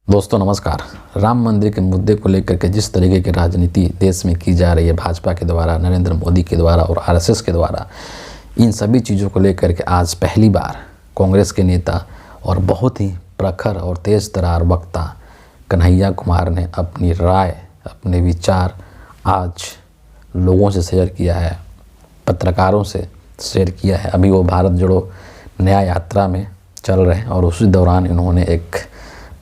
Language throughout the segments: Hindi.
दोस्तों नमस्कार। राम मंदिर के मुद्दे को लेकर के जिस तरीके की राजनीति देश में की जा रही है, भाजपा के द्वारा, नरेंद्र मोदी के द्वारा और आरएसएस के द्वारा, इन सभी चीज़ों को लेकर के आज पहली बार कांग्रेस के नेता और बहुत ही प्रखर और तेज तर्रार वक्ता कन्हैया कुमार ने अपनी राय, अपने विचार आज लोगों से शेयर किया है, पत्रकारों से शेयर किया है। अभी वो भारत जोड़ो न्याय यात्रा में चल रहे हैं और उसी दौरान इन्होंने एक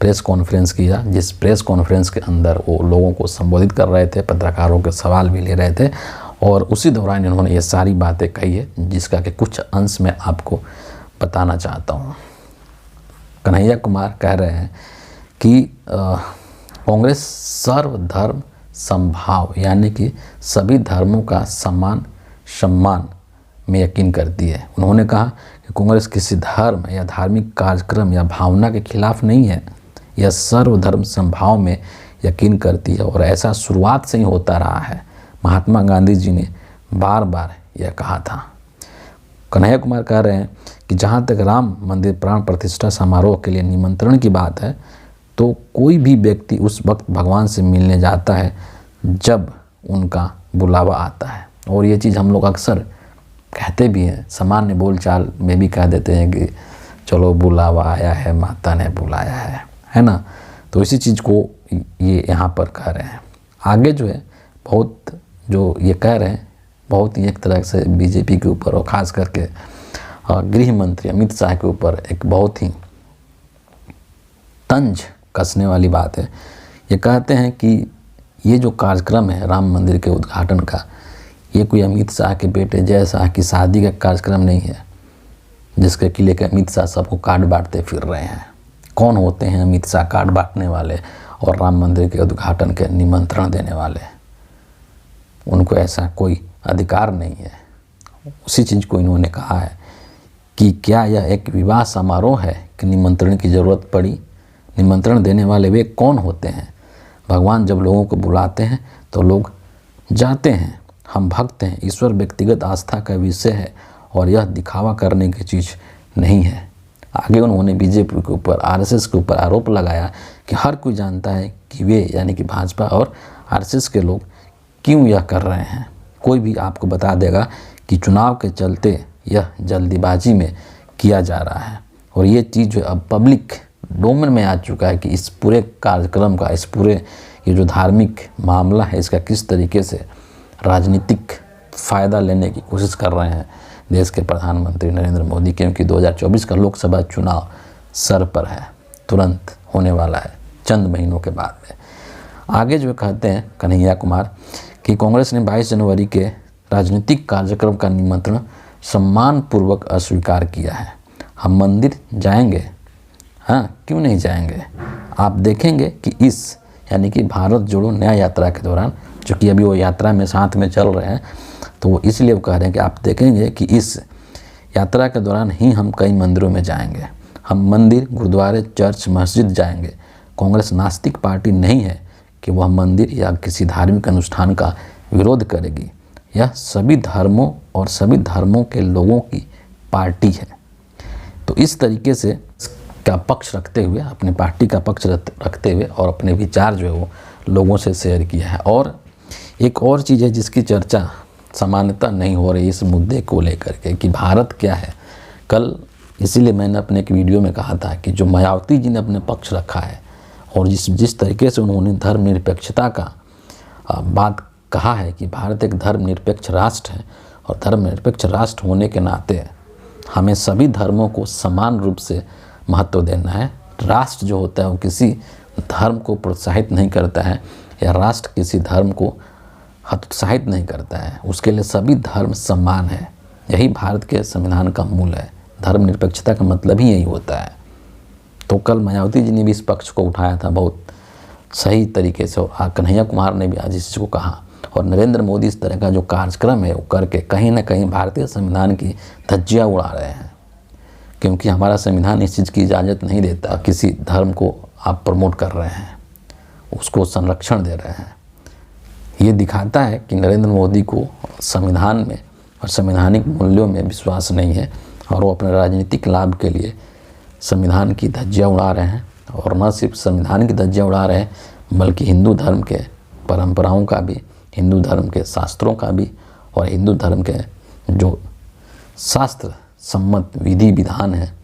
प्रेस कॉन्फ्रेंस किया, जिस प्रेस कॉन्फ्रेंस के अंदर वो लोगों को संबोधित कर रहे थे, पत्रकारों के सवाल भी ले रहे थे और उसी दौरान इन्होंने ये सारी बातें कही है, जिसका कि कुछ अंश मैं आपको बताना चाहता हूँ। कन्हैया कुमार कह रहे हैं कि कांग्रेस सर्वधर्म समभाव यानी कि सभी धर्मों का समान सम्मान में यकीन करती है। उन्होंने कहा कि कांग्रेस किसी धर्म या धार्मिक कार्यक्रम या भावना के खिलाफ नहीं है, यह सर्वधर्म समभाव में यकीन करती है और ऐसा शुरुआत से ही होता रहा है। महात्मा गांधी जी ने बार बार यह कहा था। कन्हैया कुमार कह रहे हैं कि जहाँ तक राम मंदिर प्राण प्रतिष्ठा समारोह के लिए निमंत्रण की बात है, तो कोई भी व्यक्ति उस वक्त भगवान से मिलने जाता है जब उनका बुलावा आता है। और ये चीज़ हम लोग अक्सर कहते भी हैं, सामान्य बोलचाल में भी कह देते हैं कि चलो बुलावा आया है, माता ने बुलाया है ना। तो इसी चीज़ को ये यहाँ पर कह रहे हैं। आगे जो है बहुत जो ये कह रहे हैं, बहुत ही एक तरह से बीजेपी के ऊपर और ख़ास करके गृह मंत्री अमित शाह के ऊपर एक बहुत ही तंज कसने वाली बात है। ये कहते हैं कि ये जो कार्यक्रम है राम मंदिर के उद्घाटन का, ये कोई अमित शाह के बेटे जय शाह की शादी का कार्यक्रम नहीं है, जिसके किले के अमित शाह सबको कार्ड बांटते फिर रहे हैं। कौन होते हैं अमित शाह कार्ड बांटने वाले और राम मंदिर के उद्घाटन के निमंत्रण देने वाले? उनको ऐसा कोई अधिकार नहीं है। उसी चीज़ को इन्होंने कहा है कि क्या यह एक विवाह समारोह है कि निमंत्रण की ज़रूरत पड़ी? निमंत्रण देने वाले वे कौन होते हैं? भगवान जब लोगों को बुलाते हैं तो लोग जाते हैं। हम भक्त हैं, ईश्वर व्यक्तिगत आस्था का विषय है और यह दिखावा करने की चीज़ नहीं है। आगे उन्होंने बीजेपी के ऊपर, आरएसएस के ऊपर आरोप लगाया कि हर कोई जानता है कि वे यानी कि भाजपा और आरएसएस के लोग क्यों यह कर रहे हैं। कोई भी आपको बता देगा कि चुनाव के चलते यह जल्दीबाजी में किया जा रहा है और ये चीज़ जो अब पब्लिक डोमेन में आ चुका है कि इस पूरे कार्यक्रम का, इस पूरे ये जो धार्मिक मामला है, इसका किस तरीके से राजनीतिक फ़ायदा लेने की कोशिश कर रहे हैं देश के प्रधानमंत्री नरेंद्र मोदी, क्योंकि 2024 का लोकसभा चुनाव सर पर है, तुरंत होने वाला है, चंद महीनों के बाद में। आगे जो कहते हैं कन्हैया कुमार कि कांग्रेस ने 22 जनवरी के राजनीतिक कार्यक्रम का निमंत्रण सम्मानपूर्वक अस्वीकार किया है। हम मंदिर जाएंगे, हाँ क्यों नहीं जाएंगे। आप देखेंगे कि इस यानी कि भारत जोड़ो न्याय यात्रा के दौरान, जो कि अभी वो यात्रा में साथ में चल रहे हैं, तो वो इसलिए वो कह रहे हैं कि आप देखेंगे कि इस यात्रा के दौरान ही हम कई मंदिरों में जाएंगे। हम मंदिर, गुरुद्वारे, चर्च, मस्जिद जाएंगे। कांग्रेस नास्तिक पार्टी नहीं है कि वह मंदिर या किसी धार्मिक अनुष्ठान का विरोध करेगी। यह सभी धर्मों और सभी धर्मों के लोगों की पार्टी है। तो इस तरीके से का पक्ष रखते हुए, अपने पार्टी का पक्ष रखते हुए और अपने विचार जो है वो लोगों से शेयर किया है। और एक और चीज़ है जिसकी चर्चा सामान्यतः नहीं हो रही इस मुद्दे को लेकर के कि भारत क्या है। कल इसीलिए मैंने अपने एक वीडियो में कहा था कि जो मायावती जी ने अपने पक्ष रखा है और जिस तरीके से उन्होंने धर्मनिरपेक्षता का बात कहा है कि भारत एक धर्मनिरपेक्ष राष्ट्र है और धर्मनिरपेक्ष राष्ट्र होने के नाते हमें सभी धर्मों को समान रूप से महत्व देना है। राष्ट्र जो होता है वो किसी धर्म को प्रोत्साहित नहीं करता है या राष्ट्र किसी धर्म को हतोत्साहित नहीं करता है, उसके लिए सभी धर्म समान है। यही भारत के संविधान का मूल है। धर्मनिरपेक्षता का मतलब ही यही होता है। तो कल मायावती जी ने भी इस पक्ष को उठाया था बहुत सही तरीके से और कन्हैया कुमार ने भी आज इस चीज़ को कहा। और नरेंद्र मोदी इस तरह का जो कार्यक्रम है वो करके कहीं ना कहीं भारतीय संविधान की धज्जियाँ उड़ा रहे हैं, क्योंकि हमारा संविधान इस चीज़ की इजाज़त नहीं देता। किसी धर्म को आप प्रमोट कर रहे हैं, उसको संरक्षण दे रहे हैं। ये दिखाता है कि नरेंद्र मोदी को संविधान में और संवैधानिक मूल्यों में विश्वास नहीं है और वो अपने राजनीतिक लाभ के लिए संविधान की धज्जियाँ उड़ा रहे हैं और न सिर्फ संविधान की धज्जियाँ उड़ा रहे हैं बल्कि हिंदू धर्म के परंपराओं का भी, हिंदू धर्म के शास्त्रों का भी और हिंदू धर्म के जो शास्त्र सम्मत विधि विधान है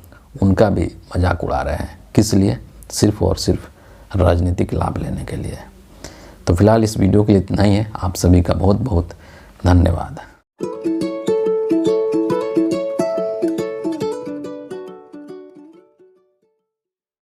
उनका भी मजाक उड़ा रहे हैं। किस लिए? सिर्फ और सिर्फ राजनीतिक लाभ लेने के लिए। तो फिलहाल इस वीडियो के लिए इतना ही है। आप सभी का बहुत बहुत धन्यवाद।